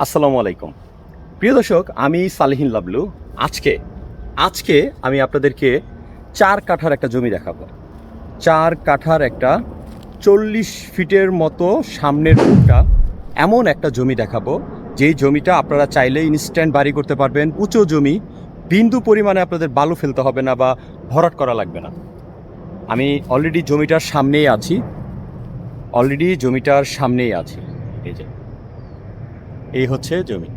আসসালামু আলাইকুম। প্রিয় দর্শক, আমি সালেহীন লাবলু। আজকে আজকে আমি আপনাদেরকে ৪ কাঠার একটা জমি দেখাবো। ৪ কাঠার একটা ৪০ ফিটের মতো সামনের দিকটা এমন একটা জমি দেখাবো, যেই জমিটা আপনারা চাইলে ইনস্ট্যান্ট বাড়ি করতে পারবেন। উঁচু জমি, বিন্দু পরিমাণে আপনাদের বালু ফেলতে হবে না বা ভরাট করা লাগবে না। আমি অলরেডি জমিটার সামনেই আছি। এই যে, এই হচ্ছে জমি।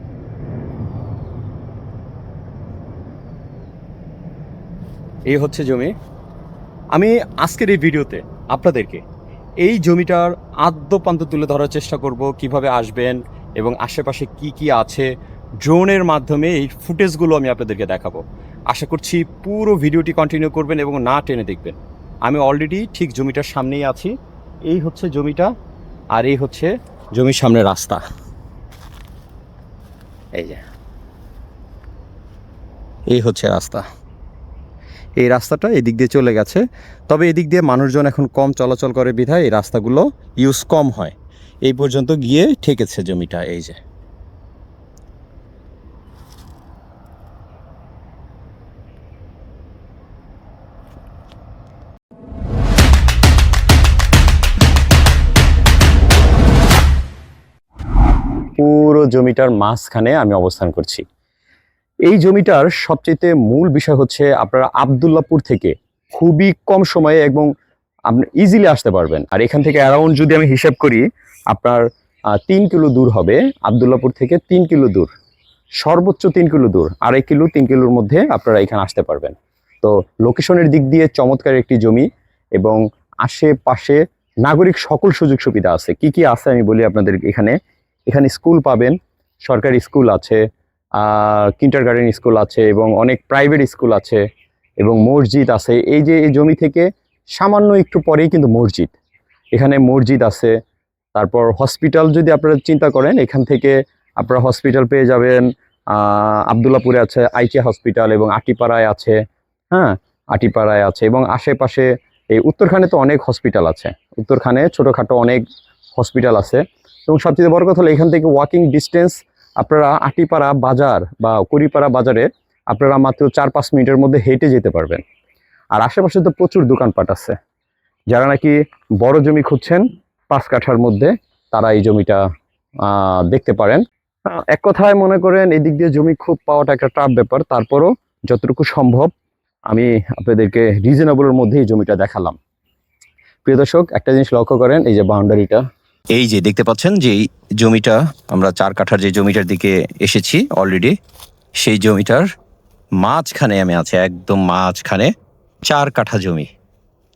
এই হচ্ছে জমি। আমি আজকের এই ভিডিওতে আপনাদেরকে এই জমিটার আদ্যপ্রান্ত তুলে ধরার চেষ্টা করব, কিভাবে আসবেন এবং আশেপাশে কি কি আছে। ড্রোনের মাধ্যমে এই ফুটেজগুলো আমি আপনাদেরকে দেখাবো। আশা করছি পুরো ভিডিওটি কন্টিনিউ করবেন এবং না টেনে দেখবেন। আমি অলরেডি ঠিক জমিটার সামনেই আছি। এই হচ্ছে জমিটা, আর এই হচ্ছে জমির সামনে রাস্তা। এই যে, এই হচ্ছে রাস্তা। এই রাস্তাটা এদিক দিয়ে চলে গেছে, তবে এদিক দিয়ে মানুষজন এখন কম চলাচল করে বিধায় এই রাস্তাগুলো ইউজ কম হয়। এই পর্যন্ত গিয়ে ঠেকেছে জমিটা। এই যে, পুরো জমিটার মাঝখানে আমি অবস্থান করছি। এই জমিটার সবচেয়ে মূল বিষয় হচ্ছে আপনারা আবদুল্লাপুর থেকে খুবই কম সময়ে এবং আপনি ইজিলি আসতে পারবেন। আর এখান থেকে অ্যারাউন্ড যদি আমি হিসাব করি, আপনার 3 কিলো দূর হবে। আবদুল্লাপুর থেকে 3 কিলো দূর, সর্বোচ্চ 3 কিলো দূর। 2.5 কিলো 3 কিলোর মধ্যে আপনারা এখানে আসতে পারবেন। তো লোকেশনের দিক দিয়ে চমৎকার একটি জমি এবং আশেপাশে নাগরিক সকল সুযোগ সুবিধা আছে। কি কি আছে আমি বলি আপনাদের। এখানে এখানে স্কুল পাবেন, সরকারি স্কুল আছে, কিন্ডারগার্টেন স্কুল আছে এবং অনেক প্রাইভেট স্কুল আছে এবং মসজিদ আছে। এই যে এই জমি থেকে সামান্য একটু পরেই কিন্তু মসজিদ, এখানে মসজিদ আছে। তারপর হসপিটাল যদি আপনারা চিন্তা করেন, এখান থেকে আপনারা হসপিটাল পেয়ে যাবেন। আবদুল্লাপুরে আছে আইচিয়া হসপিটাল এবং আটিপাড়ায় আছে। হ্যাঁ, আটিপাড়ায় আছে এবং আশেপাশে এই উত্তরখানে তো অনেক হসপিটাল আছে। উত্তরখানে ছোটোখাটো অনেক হসপিটাল আছে এবং সবচেয়ে বড় কথা হলো এখান থেকে ওয়াকিং ডিস্টেন্স। আপনারা আটিপাড়া বাজার বা করিপাড়া বাজারে আপনারা মাত্র 4-5 মিনিটের মধ্যে হেঁটে যেতে পারবেন। আর আশেপাশে তো প্রচুর দোকানপাট আছে। যারা নাকি বড় জমি খুঁজছেন 5 কাঠার মধ্যে, তারা এই জমিটা দেখতে পারেন। এক কথায় মনে করেন এদিক দিয়ে জমি খুব পাওয়াটা একটা টাফ ব্যাপার। তারপরও যতটুকু সম্ভব আমি আপনাদেরকে রিজনেবলের মধ্যে এই জমিটা দেখালাম। প্রিয় দর্শক, একটা জিনিস লক্ষ্য করেন, এই যে বাউন্ডারিটা, এই যে দেখতে পাচ্ছেন যে এই জমিটা, আমরা 4 কাঠার যে জমিটার দিকে এসেছি অলরেডি, সেই জমিটার মাঝখানে আমি আছি, একদম মাঝখানে। 4 কাঠা জমি,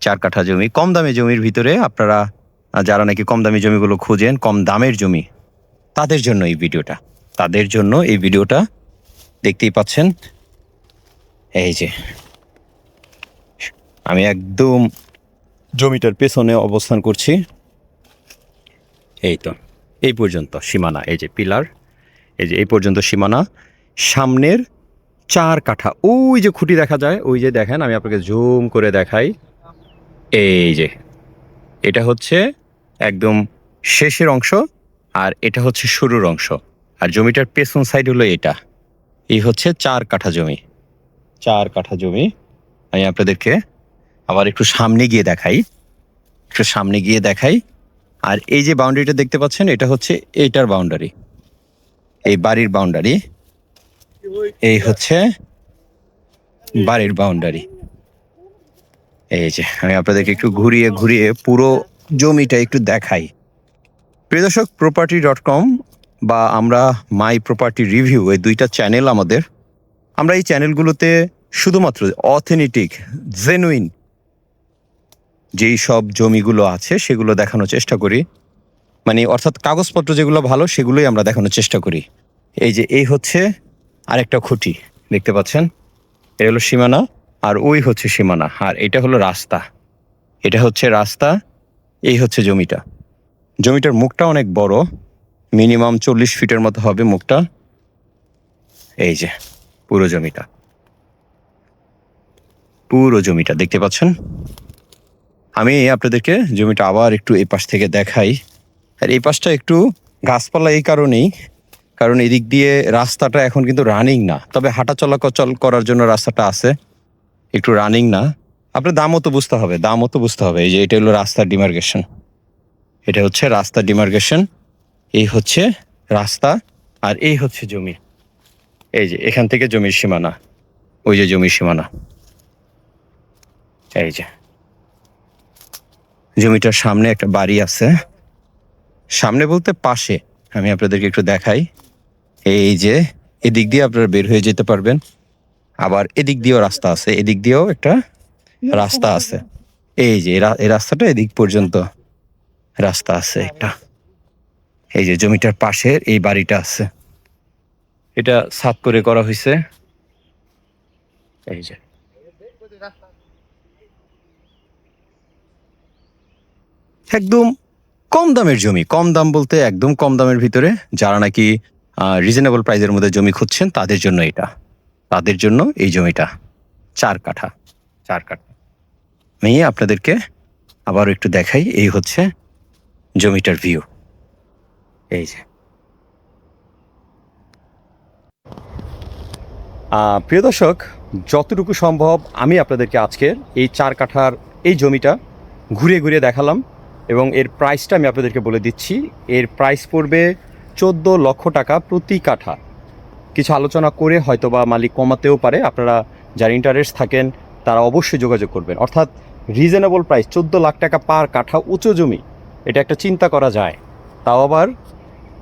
4 কাঠা জমি। কম দামি জমির ভিতরে আপনারা যারা নাকি কম দামি জমিগুলো খুঁজেন, কম দামের জমি, তাদের জন্য এই ভিডিওটা দেখতেই পাচ্ছেন। এই যে আমি একদম জমিটার পেছনে অবস্থান করছি। এই তো এই পর্যন্ত সীমানা, এই যে পিলার, এই যে এই পর্যন্ত সীমানা। সামনের 4 কাঠা, ওই যে খুঁটি দেখা যায়, ওই যে দেখেন, আমি আপনাকে জুম করে দেখাই। এই যে এটা হচ্ছে একদম শেষের অংশ, আর এটা হচ্ছে শুরুর অংশ। আর জমিটার পেছন সাইড হলো এটা। এই হচ্ছে 4 কাঠা জমি। 4 কাঠা জমি আমি আপনাদেরকে আবার একটু সামনে গিয়ে দেখাই। আর এই যে বাউন্ডারিটা দেখতে পাচ্ছেন, এটা হচ্ছে এইটার বাউন্ডারি, এই বাড়ির বাউন্ডারি। এই হচ্ছে বাড়ির বাউন্ডারি। এই যে আমি আপনাদেরকে একটু ঘুরিয়ে পুরো জমিটা একটু দেখাই। প্রিয় দর্শক, property.com বা আমরা মাই প্রপার্টি রিভিউ, এই দুইটা চ্যানেল আমাদের। আমরা এই চ্যানেলগুলোতে শুধুমাত্র অথেন্টিক, জেনুইন যেই সব জমিগুলো আছে সেগুলো দেখানোর চেষ্টা করি। মানে অর্থাৎ কাগজপত্র যেগুলো ভালো সেগুলোই আমরা দেখানোর চেষ্টা করি। এই যে এই হচ্ছে আরেকটা খুঁটি, দেখতে পাচ্ছেন, এটা হলো সীমানা, আর ওই হচ্ছে সীমানা, আর এটা হলো রাস্তা। এটা হচ্ছে রাস্তা, এই হচ্ছে জমিটা। জমিটার মুখটা অনেক বড়, মিনিমাম 40 ফিটের মতো হবে মুখটা। এই যে পুরো জমিটা দেখতে পাচ্ছেন। আমি আপনাদেরকে জমিটা আবার একটু এই পাশ থেকে দেখাই। আর এই পাশটা একটু গাছপালা এই কারণেই, কারণ এদিক দিয়ে রাস্তাটা এখন কিন্তু রানিং না, তবে হাঁটা চলাচল করার জন্য রাস্তাটা আছে, একটু রানিং না। আপনার দামও তো বুঝতে হবে, দামও তো বুঝতে হবে। এই যে এটা হলো রাস্তার ডিমার্কেশন, এটা হচ্ছে রাস্তার ডিমার্কেশন, এই হচ্ছে রাস্তা, আর এই হচ্ছে জমি। এই যে এখান থেকে জমির সীমানা, ওই যে জমির সীমানা, এই যে জমিটার সামনে একটা বাড়ি আছে, সামনে বলতে পাশে। আমি আপনাদেরকে একটু দেখাই, এই যে এদিক দিয়ে আপনারা বের হয়ে যেতে পারবেন, আবার এদিক দিয়েও রাস্তা আছে, এদিক দিয়েও একটা রাস্তা আছে। এই যে এই রাস্তাটা এদিক পর্যন্ত রাস্তা আছে একটা। এই যে জমিটার পাশের এই বাড়িটা আছে, এটা ছাদ করে করা হয়েছে। এই যে একদম কম দামের জমি, কম দাম বলতে একদম কম দামের ভিতরে, যারা নাকি রিজনেবল প্রাইসের মধ্যে জমি খুঁজছেন তাদের জন্য এটা, তাদের জন্য এই জমিটা 4 কাঠা, 4 কাঠা। আমি আপনাদেরকে আবার একটু দেখাই, এই হচ্ছে জমিটার ভিউ। এই যে প্রিয় দর্শক, যতটুকু সম্ভব আমি আপনাদেরকে আজকের এই 4 কাঠার এই জমিটা ঘুরে ঘুরে দেখালাম, এবং এর প্রাইসটা আমি আপনাদেরকে বলে দিচ্ছি। এর প্রাইস পড়বে 14 লক্ষ টাকা প্রতি কাঠা। কিছু আলোচনা করে হয়তোবা মালিক কমাতেও পারে, আপনারা যারা ইন্টারেস্ট থাকেন তারা অবশ্যই যোগাযোগ করবেন। অর্থাৎ রিজনেবল প্রাইস 14 লাখ টাকা পার কাঠা, উঁচু জমি, এটা একটা চিন্তা করা যায়। তাও আবার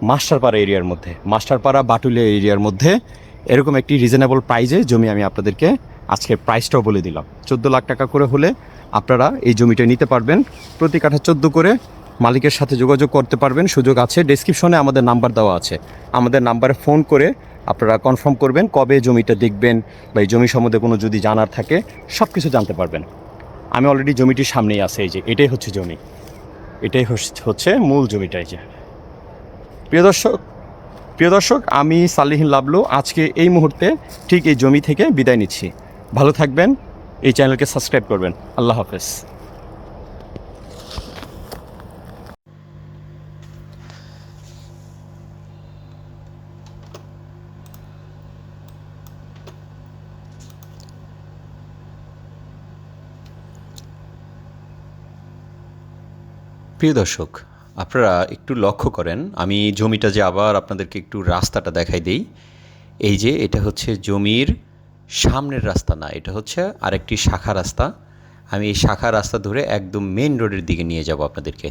মাস্টারপাড়া এরিয়ার মধ্যে, মাস্টারপাড়া বাটুলিয়া এরিয়ার মধ্যে এরকম একটি রিজনেবল প্রাইজে জমি আমি আপনাদেরকে আজকে প্রাইসটাও বলে দিলাম। 14 লাখ টাকা করে হলে আপনারা এই জমিটা নিতে পারবেন, প্রতি কাঠা 14 করে। মালিকের সাথে যোগাযোগ করতে পারবেন, সুযোগ আছে। ডেসক্রিপশনে আমাদের নাম্বার দেওয়া আছে, আমাদের নাম্বারে ফোন করে আপনারা কনফার্ম করবেন কবে জমিটা দেখবেন, বা এই জমি সম্বন্ধে কোনো যদি জানার থাকে সব কিছু জানতে পারবেন। আমি অলরেডি জমিটির সামনেই আছে, এই যে এটাই হচ্ছে জমি, এটাই হচ্ছে মূল জমিটা। এই যে প্রিয় দর্শক, আমি সালিহিন লাবলু আজকে এই মুহূর্তে ঠিক এই জমি থেকে বিদায় নিচ্ছি। ভালো থাকবেন, এই চ্যানেলকে সাবস্ক্রাইব করবেন। আল্লাহ হাফেজ। প্রিয় দর্শক, আপনারা একটু লক্ষ্য করেন, আমি জমিটা যে আবার আপনাদেরকে একটু রাস্তাটা দেখাই দিই। এই যে এটা হচ্ছে জমির সামনের রাস্তা না, এটা হচ্ছে আরেকটি শাখা রাস্তা। আমি এই শাখা রাস্তা ধরে একদম মেন রোডের দিকে নিয়ে যাব আপনাদেরকে।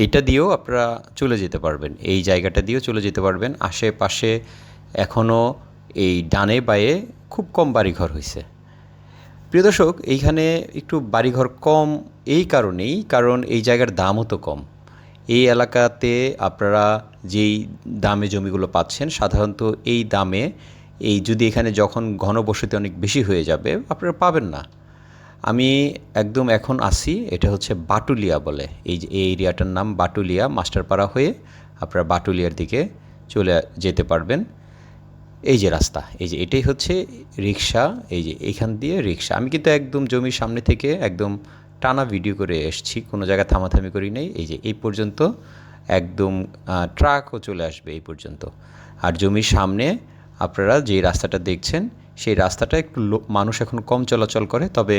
এটা দিয়েও আপনারা চলে যেতে পারবেন, এই জায়গাটা দিয়েও চলে যেতে পারবেন। আশেপাশে এখনও এই ডানে বায়ে খুব কম বাড়িঘর হয়েছে। প্রিয় দর্শক, এইখানে একটু বাড়িঘর কম এই কারণেই, কারণ এই জায়গার দামও তো কম। এই এলাকাতে আপনারা যেই দামে জমিগুলো পাচ্ছেন, সাধারণত এই দামে এই যদি এখানে যখন ঘনবসতি অনেক বেশি হয়ে যাবে আপনারা পাবেন না। আমি একদম এখন আসি, এটা হচ্ছে বাটুলিয়া বলে, এই যে এই এরিয়াটার নাম বাটুলিয়া। মাস্টারপাড়া হয়ে আপনারা বাটুলিয়ার দিকে চলে যেতে পারবেন। এই যে রাস্তা, এই যে এটাই হচ্ছে রিক্সা, এই যে এইখান দিয়ে রিক্সা। আমি কিন্তু একদম জমির সামনে থেকে একদম টানা ভিডিও করে এসেছি, কোনো জায়গায় থামাথামি করি নাই। এই যে এই পর্যন্ত একদম ট্রাকও চলে আসবে এই পর্যন্ত। আর জমির সামনে আপনারা যে রাস্তাটা দেখছেন, সেই রাস্তাটা একটু মানুষ এখন কম চলাচল করে, তবে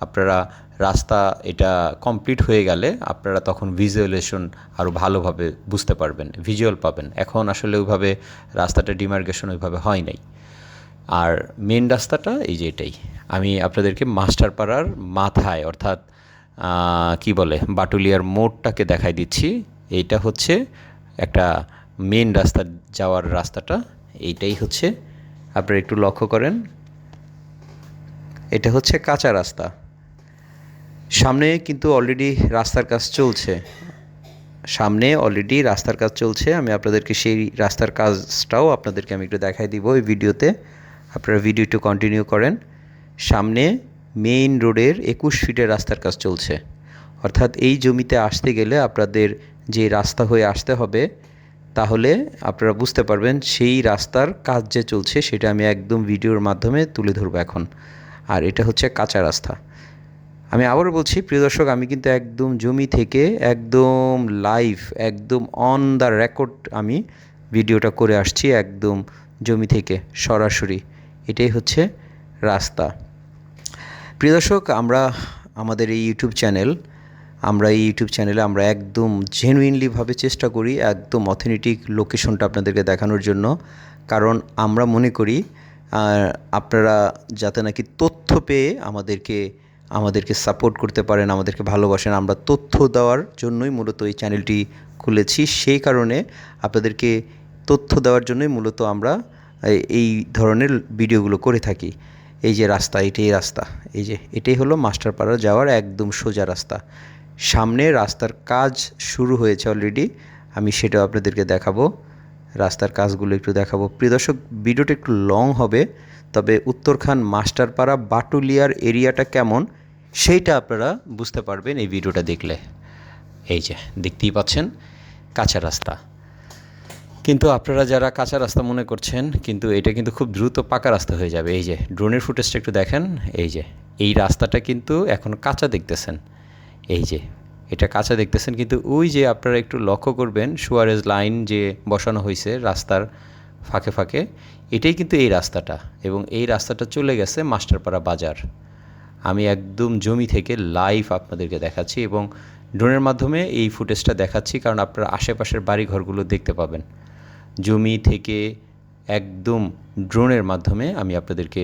আপনারা রাস্তা এটা কমপ্লিট হয়ে গেলে আপনারা তখন ভিজুয়ালেশন আরও ভালোভাবে বুঝতে পারবেন, ভিজুয়াল পাবেন। এখন আসলে ওইভাবে রাস্তাটা ডিমার্কেশন ওইভাবে হয় নাই। আর মেন রাস্তাটা এই যে এটাই। আমি আপনাদেরকে মাস্টারপাড়ার মাথায়, অর্থাৎ কি বলে, বাটুলিয়ার মোড়টাকে দেখাই দিচ্ছি। এইটা হচ্ছে একটা মেন রাস্তা যাওয়ার রাস্তাটা, এইটাই হচ্ছে। আপনারা একটু লক্ষ্য করেন, এটা হচ্ছে কাঁচা রাস্তা। সামনে কিন্তু অলরেডি রাস্তার কাজ চলছে, সামনে অলরেডি রাস্তার কাজ চলছে। আমি আপনাদেরকে সেই রাস্তার কাজটাও আপনাদেরকে আমি একটু দেখাই দিব এই ভিডিওতে। আপনারা ভিডিও একটু কন্টিনিউ করেন। সামনে মেইন রোডের 21 ফিটের রাস্তার কাজ চলছে। অর্থাৎ এই জমিতে আসতে গেলে আপনাদের যে রাস্তা হয়ে আসতে হবে, তাহলে আপনারা বুঝতে পারবেন সেই রাস্তার কাজ যে চলছে সেটা আমি একদম ভিডিওর মাধ্যমে তুলে ধরবো এখন। আর এটা হচ্ছে কাঁচা রাস্তা। আমি আবারও বলছি প্রিয় দর্শক, আমি কিন্তু একদম জমি থেকে একদম লাইভ, একদম অন দ্য রেকর্ড আমি ভিডিওটা করে আসছি একদম জমি থেকে সরাসরি। এটাই হচ্ছে রাস্তা। প্রিয় দর্শক, আমাদের এই ইউটিউব চ্যানেলে আমরা একদম জেনুইনলিভাবে চেষ্টা করি একদম অথেন্টিক লোকেশনটা আপনাদেরকে দেখানোর জন্য। কারণ আমরা মনে করি আপনারা যাতে নাকি তথ্য পেয়ে আমাদেরকে সাপোর্ট করতে পারেন, আমাদেরকে ভালোবাসেন। আমরা তথ্য দেওয়ার জন্যই মূলত এই চ্যানেলটি খুলেছি। সেই কারণে আপনাদেরকে তথ্য দেওয়ার জন্যই মূলত আমরা এই ধরনের ভিডিওগুলো করে থাকি। এই যে রাস্তা, এটাই রাস্তা, এই যে এটাই হলো মাস্টারপাড়া যাওয়ার একদম সোজা রাস্তা। সামনে রাস্তার কাজ শুরু হয়েছে অলরেডি, আমি সেটাও আপনাদেরকে দেখাবো। রাস্তার কাজগুলো একটু দেখাবো। প্রিয় দর্শক, ভিডিওটা একটু লং হবে, তবে উত্তরখান মাস্টারপাড়া বাটুলিয়ার এরিয়াটা কেমন সেইটা আপনারা বুঝতে পারবেন এই ভিডিওটা দেখলে। এই যে দেখতেই পাচ্ছেন কাঁচা রাস্তা, কিন্তু আপনারা যারা কাঁচা রাস্তা মনে করছেন, কিন্তু এটা কিন্তু খুব দ্রুত পাকা রাস্তা হয়ে যাবে। এই যে ড্রোনের ফুটেজটা একটু দেখেন, এই যে এই রাস্তাটা কিন্তু এখন কাঁচা দেখতেছেন, এই যে এটা কাঁচা দেখতেছেন, কিন্তু ওই যে আপনারা একটু লক্ষ্য করবেন সুয়ারেজ লাইন যে বসানো হয়েছে রাস্তার ফাঁকে ফাঁকে, এটাই কিন্তু এই রাস্তাটা, এবং এই রাস্তাটা চলে গেছে মাস্টারপাড়া বাজার। আমি একদম জমি থেকে লাইভ আপনাদেরকে দেখাচ্ছি এবং ড্রোনের মাধ্যমে এই ফুটেজটা দেখাচ্ছি, কারণ আপনারা আশেপাশের বাড়িঘরগুলো দেখতে পাবেন। জমি থেকে একদম ড্রোনের মাধ্যমে আমি আপনাদেরকে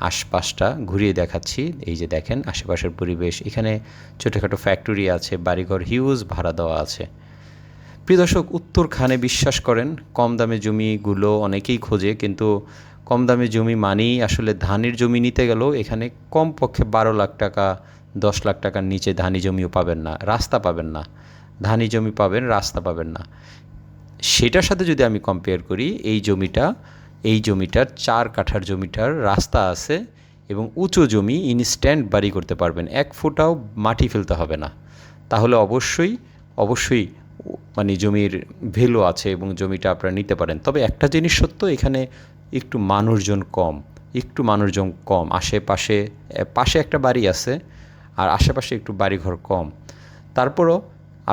আশপাশটা ঘুরিয়ে দেখাচ্ছি। এই যে দেখেন আশেপাশের পরিবেশ, এখানে ছোটোখাটো ফ্যাক্টরি আছে, বাড়িঘর হিউজ ভাড়া দেওয়া আছে। প্রিয় দর্শক, উত্তরখানে বিশ্বাস করেন কম দামে জমিগুলো অনেকেই খোঁজে, কিন্তু কম দামে জমি মানেই আসলে ধানের জমি নিতে গেলেও এখানে কমপক্ষে 12 লাখ টাকা 10 লাখ টাকার নিচে ধানি জমিও পাবেন না, রাস্তা পাবেন না। ধানি জমি পাবেন, রাস্তা পাবেন না। সেটার সাথে যদি আমি কম্পেয়ার করি, এই জমিটার 4 কাঠার জমিটার রাস্তা আছে এবং উঁচু জমি, ইনস্ট্যান্ট বাড়ি করতে পারবেন, 1 ফুটাও মাটি ফেলতে হবে না। তাহলে অবশ্যই মানে জমির ভ্যালু আছে এবং জমিটা আপনারা নিতে পারেন। তবে একটা জিনিস সত্য, এখানে একটু মানুষজন কম, পাশে একটা বাড়ি আছে আর আশেপাশে একটু বাড়িঘর কম। তারপরও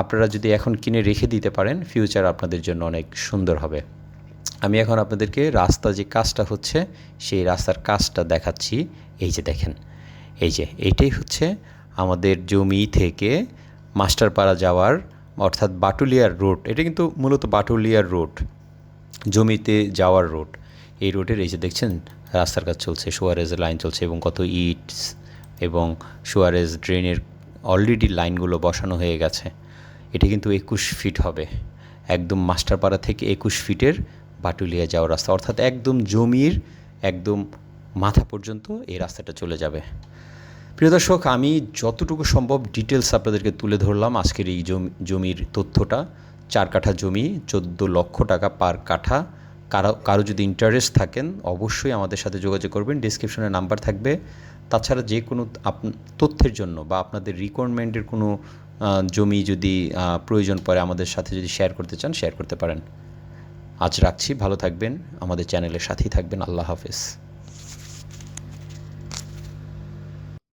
আপনারা যদি এখন কিনে রেখে দিতে পারেন, ফিউচার আপনাদের জন্য অনেক সুন্দর হবে। আমি এখন আপনাদেরকে রাস্তা যে কাজটা হচ্ছে সেই রাস্তার কাজটা দেখাচ্ছি। এই যে দেখেন, এই যে এইটাই হচ্ছে আমাদের জমি থেকে মাস্টারপাড়া যাওয়ার, অর্থাৎ বাটুলিয়ার রোড। এটা কিন্তু মূলত বাটুলিয়ার রোড, জমিতে যাওয়ার রোড। এই রোডের এই যে দেখছেন রাস্তার কাজ চলছে, সুয়ারেজ লাইন চলছে এবং কত ইটস এবং সুয়ারেজ ড্রেনের অলরেডি লাইনগুলো বসানো হয়ে গেছে। এটা কিন্তু 21 ফিট হবে, একদম মাস্টারপাড়া থেকে 21 ফিটের বাটুলিয়া যাওয়ার রাস্তা, অর্থাৎ একদম জমির একদম মাথা পর্যন্ত এই রাস্তাটা চলে যাবে। প্রিয় দর্শক, আমি যতটুকু সম্ভব ডিটেলস আপনাদেরকে তুলে ধরলাম আজকের এই জমির তথ্যটা। 4 কাঠা জমি, 14 লক্ষ টাকা পার কাঠা। কারো যদি ইন্টারেস্ট থাকেন অবশ্যই আমাদের সাথে যোগাযোগ করবেন, ডিসক্রিপশনে নাম্বার থাকবে। তাছাড়া যে কোনো তথ্যের জন্য বা আপনাদের রিকোয়ারমেন্টের কোনো জমি যদি প্রয়োজন পড়ে আমাদের সাথে যদি শেয়ার করতে চান, শেয়ার করতে পারেন। আজ রাখছি, ভালো থাকবেন, আমাদের চ্যানেলের সাথেই থাকবেন। আল্লাহ হাফেজ।